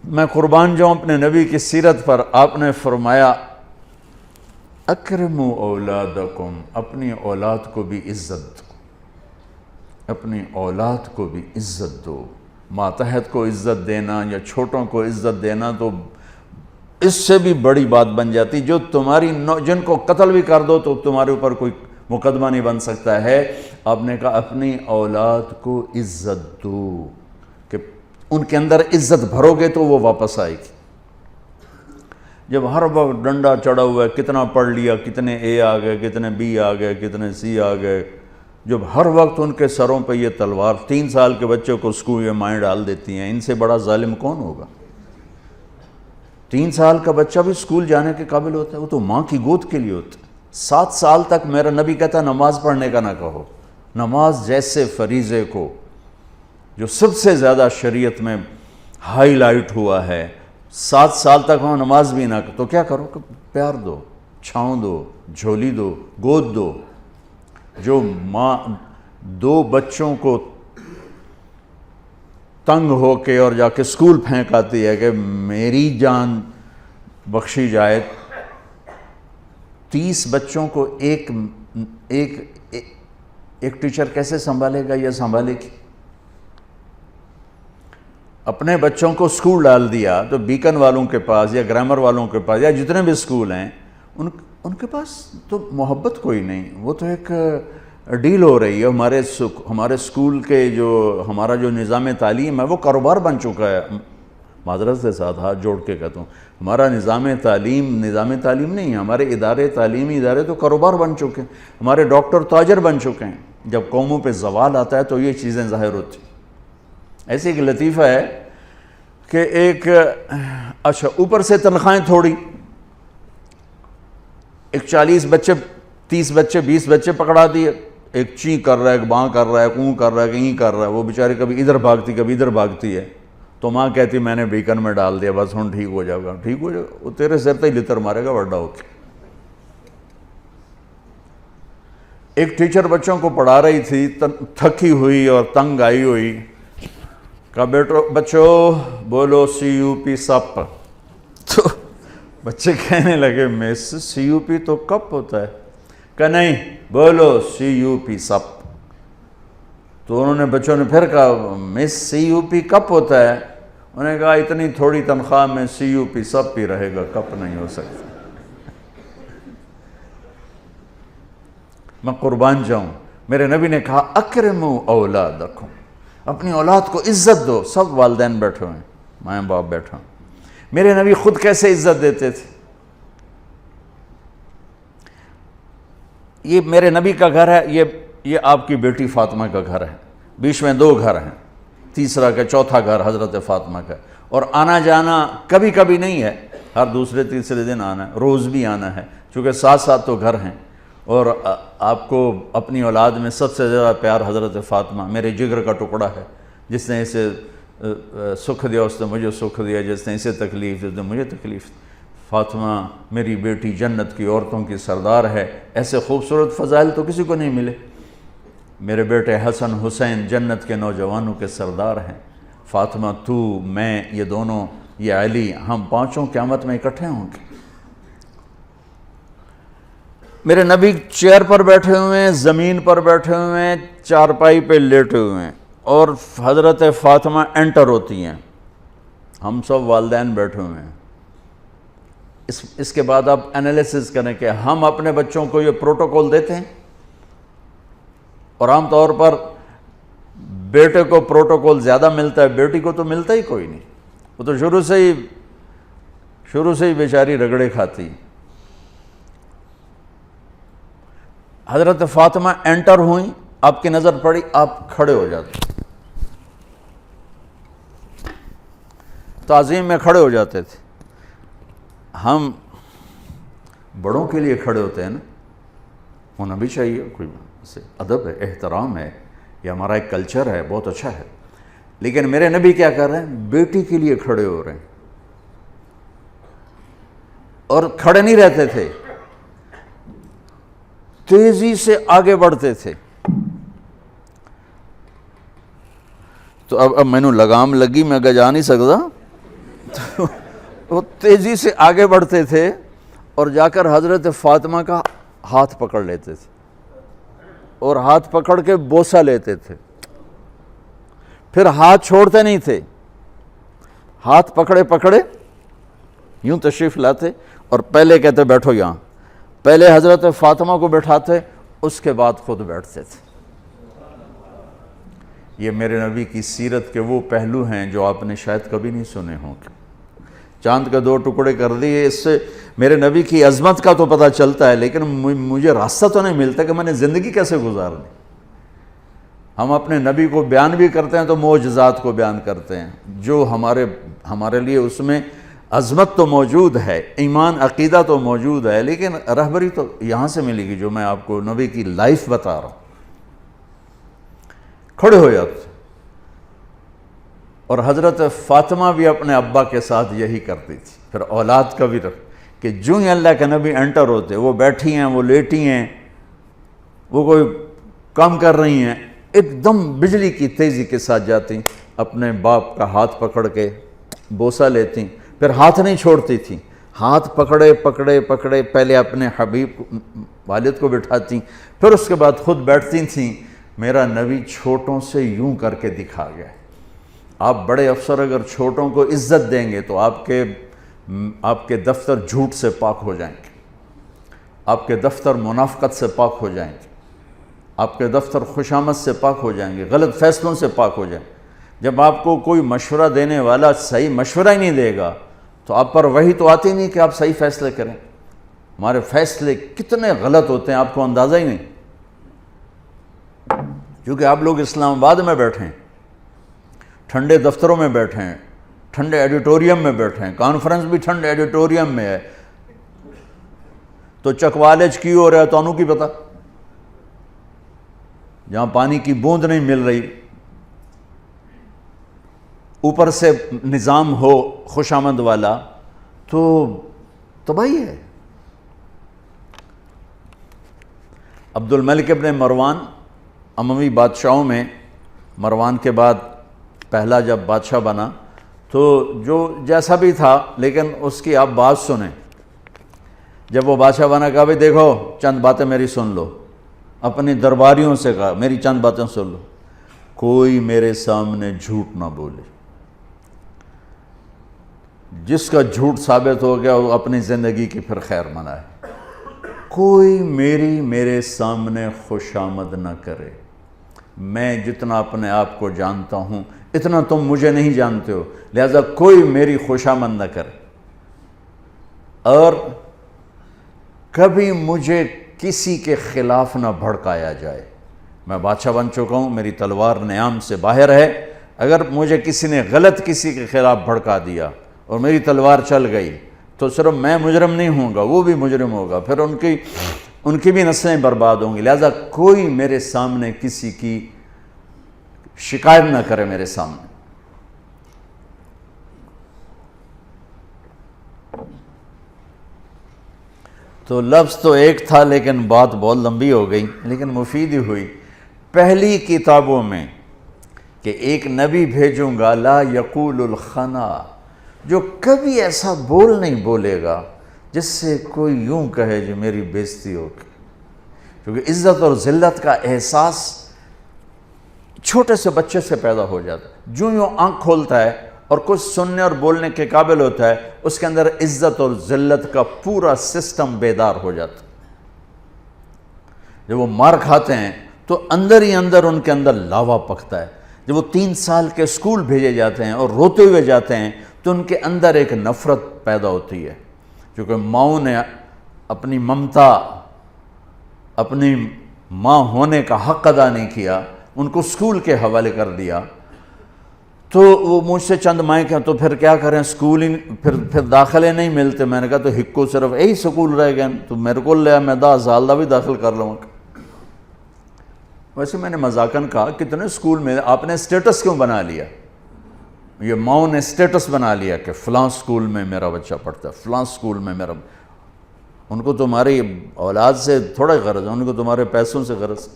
میں قربان جاؤں اپنے نبی کی سیرت پر. آپ نے فرمایا اکرموا اولادکم، اپنی اولاد کو بھی عزت دو، اپنی اولاد کو بھی عزت دو. ماتحت کو عزت دینا یا چھوٹوں کو عزت دینا تو اس سے بھی بڑی بات بن جاتی. جو تمہاری جن کو قتل بھی کر دو تو تمہارے اوپر کوئی مقدمہ نہیں بن سکتا ہے. آپ نے کہا اپنی اولاد کو عزت دو، کہ ان کے اندر عزت بھرو گے تو وہ واپس آئے گی. جب ہر وقت ڈنڈا چڑھا ہوا ہے، کتنا پڑھ لیا، کتنے اے آ گئے، کتنے بی آ گئے، کتنے سی آ گئے، جب ہر وقت ان کے سروں پہ یہ تلوار، 3 سال کے بچوں کو اسکول یہ مائیں ڈال دیتی ہیں، ان سے بڑا ظالم کون ہوگا؟ 3 سال کا بچہ بھی اسکول جانے کے قابل ہوتا ہے، وہ تو ماں کی گود کے لیے ہوتا ہے. 7 سال تک میرا نبی کہتا ہے نماز پڑھنے کا نہ کہو. نماز جیسے فریضے کو جو سب سے زیادہ شریعت میں ہائی لائٹ ہوا ہے، 7 سال تک وہاں نماز بھی نہ تو کیا کرو کہ پیار دو، چھاؤں دو، جھولی دو، گود دو. جو ماں 2 بچوں کو تنگ ہو کے اور جا کے اسکول پھینک آتی ہے کہ میری جان بخشی جائے، 30 بچوں کو ایک ٹیچر کیسے سنبھالے گا یا سنبھالے گی؟ اپنے بچوں کو اسکول ڈال دیا تو بیکن والوں کے پاس یا گرامر والوں کے پاس یا جتنے بھی اسکول ہیں ان کے پاس تو محبت کوئی نہیں. وہ تو ایک ڈیل ہو رہی ہے. ہمارے اسکول کے ہمارا جو نظام تعلیم ہے وہ کاروبار بن چکا ہے. معذرت کے ساتھ ہاتھ جوڑ کے کہتا ہوں، ہمارا نظام تعلیم نہیں ہے. ہمارے تعلیمی ادارے تو کاروبار بن چکے ہیں. ہمارے ڈاکٹر تاجر بن چکے ہیں. جب قوموں پہ زوال آتا ہے تو یہ چیزیں ظاہر ہوتی ہیں. ایسے ایک لطیفہ ہے کہ اوپر سے تنخواہیں تھوڑی، ایک 40 بچے، 30 بچے، 20 بچے پکڑا دیے، ایک چیں کر رہا ہے، ایک باں کر رہا ہے، کوں کر رہا ہے، کہیں کر رہا ہے. وہ بیچارے کبھی ادھر بھاگتی کبھی ادھر بھاگتی ہے. تو ماں کہتی میں نے بیکن میں ڈال دیا، بس ہن ٹھیک ہو جائے گا. ٹھیک ہو جائے گا؟ وہ تیرے سر تے ہی لتر مارے گا بڑا ہو کے. ایک ٹیچر بچوں کو پڑھا رہی تھی، تھکی ہوئی اور تنگ آئی ہوئی، کہا بچوں بولو CUP سپ. تو بچے کہنے لگے مس CUP تو کپ ہوتا ہے. کہا نہیں، بولو CUP سپ. تو انہوں نے بچوں نے پھر کہا مس CUP کپ ہوتا ہے. انہوں نے کہا اتنی تھوڑی تنخواہ میں CUP سپ ہی رہے گا، کپ نہیں ہو سکتا. میں قربان جاؤں، میرے نبی نے کہا اکرموا اولادکم، اپنی اولاد کو عزت دو. سب والدین بیٹھے ہوئے ہیں، ماں باپ بیٹھے ہیں. میرے نبی خود کیسے عزت دیتے تھے؟ یہ میرے نبی کا گھر ہے، یہ آپ کی بیٹی فاطمہ کا گھر ہے. بیچ میں 2 گھر ہیں، تیسرا کا چوتھا گھر حضرت فاطمہ کا. اور آنا جانا کبھی کبھی نہیں ہے، ہر دوسرے تیسرے دن آنا ہے، روز بھی آنا ہے، چونکہ ساتھ تو گھر ہیں. اور آپ کو اپنی اولاد میں سب سے زیادہ پیار حضرت فاطمہ، میرے جگر کا ٹکڑا ہے. جس نے اسے سکھ دیا اس نے مجھے سکھ دیا، جس نے اسے تکلیف دی اس نے مجھے تکلیف دی. فاطمہ میری بیٹی جنت کی عورتوں کی سردار ہے. ایسے خوبصورت فضائل تو کسی کو نہیں ملے. میرے بیٹے حسن حسین جنت کے نوجوانوں کے سردار ہیں. فاطمہ، تو، میں، یہ دونوں، یہ علی، ہم 5 قیامت میں اکٹھے ہوں گے. میرے نبی چیئر پر بیٹھے ہوئے ہیں، زمین پر بیٹھے ہوئے ہیں، چارپائی پہ لیٹے ہوئے ہیں، اور حضرت فاطمہ انٹر ہوتی ہیں. ہم سب والدین بیٹھے ہوئے ہیں. اس کے بعد آپ انالیسس کریں کہ ہم اپنے بچوں کو یہ پروٹوکول دیتے ہیں. اور عام طور پر بیٹے کو پروٹوکول زیادہ ملتا ہے، بیٹی کو تو ملتا ہی کوئی نہیں. وہ تو شروع سے ہی بیچاری رگڑے کھاتی. حضرت فاطمہ انٹر ہوئیں، آپ کی نظر پڑی، آپ کھڑے ہو جاتے، تعظیم میں کھڑے ہو جاتے تھے. ہم بڑوں کے لیے کھڑے ہوتے ہیں نا، ہونا بھی چاہیے، کوئی ادب ہے، احترام ہے، یہ ہمارا ایک کلچر ہے، بہت اچھا ہے. لیکن میرے نبی کیا کر رہے ہیں؟ بیٹی کے لیے کھڑے ہو رہے ہیں. اور کھڑے نہیں رہتے تھے، تیزی سے آگے بڑھتے تھے. تو اب میں نے لگام لگی، میں اگر جا نہیں سکتا تو وہ تیزی سے آگے بڑھتے تھے اور جا کر حضرت فاطمہ کا ہاتھ پکڑ لیتے تھے اور ہاتھ پکڑ کے بوسہ لیتے تھے، پھر ہاتھ چھوڑتے نہیں تھے، ہاتھ پکڑے پکڑے یوں تشریف لاتے اور پہلے کہتے بیٹھو یہاں، پہلے حضرت فاطمہ کو بٹھاتے، اس کے بعد خود بیٹھتے تھے۔ یہ میرے نبی کی سیرت کے وہ پہلو ہیں جو آپ نے شاید کبھی نہیں سنے ہوں گے۔ چاند کے 2 ٹکڑے کر دیے، اس سے میرے نبی کی عظمت کا تو پتہ چلتا ہے، لیکن مجھے راستہ تو نہیں ملتا کہ میں نے زندگی کیسے گزارنی۔ ہم اپنے نبی کو بیان بھی کرتے ہیں تو معجزات کو بیان کرتے ہیں، جو ہمارے لیے اس میں عظمت تو موجود ہے، ایمان عقیدہ تو موجود ہے، لیکن رہبری تو یہاں سے ملے گی جو میں آپ کو نبی کی لائف بتا رہا ہوں۔ کھڑے ہو جاتے، اور حضرت فاطمہ بھی اپنے ابا کے ساتھ یہی کرتی تھی۔ پھر اولاد کا بھی رکھ کہ جو ہی اللہ کے نبی انٹر ہوتے، وہ بیٹھی ہیں، وہ لیٹی ہیں، وہ کوئی کام کر رہی ہیں، ایک دم بجلی کی تیزی کے ساتھ جاتی، اپنے باپ کا ہاتھ پکڑ کے بوسہ لیتی، پھر ہاتھ نہیں چھوڑتی تھی، ہاتھ پکڑے پکڑے پکڑے پہلے اپنے حبیب والد کو بٹھاتی، پھر اس کے بعد خود بیٹھتی تھیں۔ میرا نبی چھوٹوں سے یوں کر کے دکھا گیا۔ آپ بڑے افسر اگر چھوٹوں کو عزت دیں گے تو آپ کے دفتر جھوٹ سے پاک ہو جائیں گے، آپ کے دفتر منافقت سے پاک ہو جائیں گے، آپ کے دفتر خوشامد سے پاک ہو جائیں گے، غلط فیصلوں سے پاک ہو جائیں گے۔ جب آپ کو کوئی مشورہ دینے والا صحیح مشورہ ہی نہیں دے گا تو آپ پر وہی تو آتی نہیں کہ آپ صحیح فیصلے کریں۔ ہمارے فیصلے کتنے غلط ہوتے ہیں آپ کو اندازہ ہی نہیں، کیونکہ آپ لوگ اسلام آباد میں بیٹھیں، ٹھنڈے دفتروں میں بیٹھیں، ٹھنڈے ایڈیٹوریم میں بیٹھیں، کانفرنس بھی ٹھنڈے ایڈیٹوریم میں ہے، تو چکوالج کی ہو رہا ہے تو انہوں کی پتہ، جہاں پانی کی بوند نہیں مل رہی، اوپر سے نظام ہو خوشامد والا تو تباہی ہے۔ عبد الملک ابن مروان اموی بادشاہوں میں، مروان کے بعد پہلا جب بادشاہ بنا تو جو جیسا بھی تھا، لیکن اس کی آپ بات سنیں۔ جب وہ بادشاہ بنا کہا بھئی دیکھو چند باتیں میری سن لو، اپنی درباریوں سے کہا میری چند باتیں سن لو، کوئی میرے سامنے جھوٹ نہ بولے، جس کا جھوٹ ثابت ہو گیا وہ اپنی زندگی کی پھر خیر منائے، کوئی میرے سامنے خوشامد نہ کرے، میں جتنا اپنے آپ کو جانتا ہوں اتنا تم مجھے نہیں جانتے ہو، لہذا کوئی میری خوشامد نہ کرے، اور کبھی مجھے کسی کے خلاف نہ بھڑکایا جائے۔ میں بادشاہ بن چکا ہوں، میری تلوار نیام سے باہر ہے، اگر مجھے کسی نے غلط کسی کے خلاف بھڑکا دیا اور میری تلوار چل گئی تو صرف میں مجرم نہیں ہوں گا، وہ بھی مجرم ہوگا، پھر ان کی بھی نسلیں برباد ہوں گی، لہذا کوئی میرے سامنے کسی کی شکایت نہ کرے میرے سامنے۔ تو لفظ تو ایک تھا لیکن بات بہت لمبی ہو گئی، لیکن مفید ہی ہوئی۔ پہلی کتابوں میں کہ ایک نبی بھیجوں گا لا یقول الخنا، جو کبھی ایسا بول نہیں بولے گا جس سے کوئی یوں کہے جو میری بےزتی ہوگی، کیونکہ عزت اور ذلت کا احساس چھوٹے سے بچے سے پیدا ہو جاتا ہے، جو یوں آنکھ کھولتا ہے اور کچھ سننے اور بولنے کے قابل ہوتا ہے، اس کے اندر عزت اور ذلت کا پورا سسٹم بیدار ہو جاتا ہے۔ جب وہ مار کھاتے ہیں تو اندر ہی اندر ان کے اندر لاوا پکتا ہے۔ جب وہ 3 سال کے اسکول بھیجے جاتے ہیں اور روتے ہوئے جاتے ہیں تو ان کے اندر ایک نفرت پیدا ہوتی ہے، کیونکہ ماؤں نے اپنی ممتا، اپنی ماں ہونے کا حق ادا نہیں کیا، ان کو اسکول کے حوالے کر دیا۔ تو وہ مجھ سے چند مائیں کہ تو پھر کیا کریں، اسکول ہی پھر داخلے نہیں ملتے۔ میں نے کہا تو ہکو صرف یہی سکول رہ گئے تو میرے کو لیا، میں 10 سال دا بھی داخل کر لوں گا۔ ویسے میں نے مذاقاً کہا کتنے اسکول میں آپ نے اسٹیٹس کیوں بنا لیا؟ یہ ماؤں نے اسٹیٹس بنا لیا کہ فلاں اسکول میں میرا بچہ پڑھتا ہے، فلاں اسکول میں میرا، ان کو تمہاری اولاد سے تھوڑا غرض ہے، ان کو تمہارے پیسوں سے غرض۔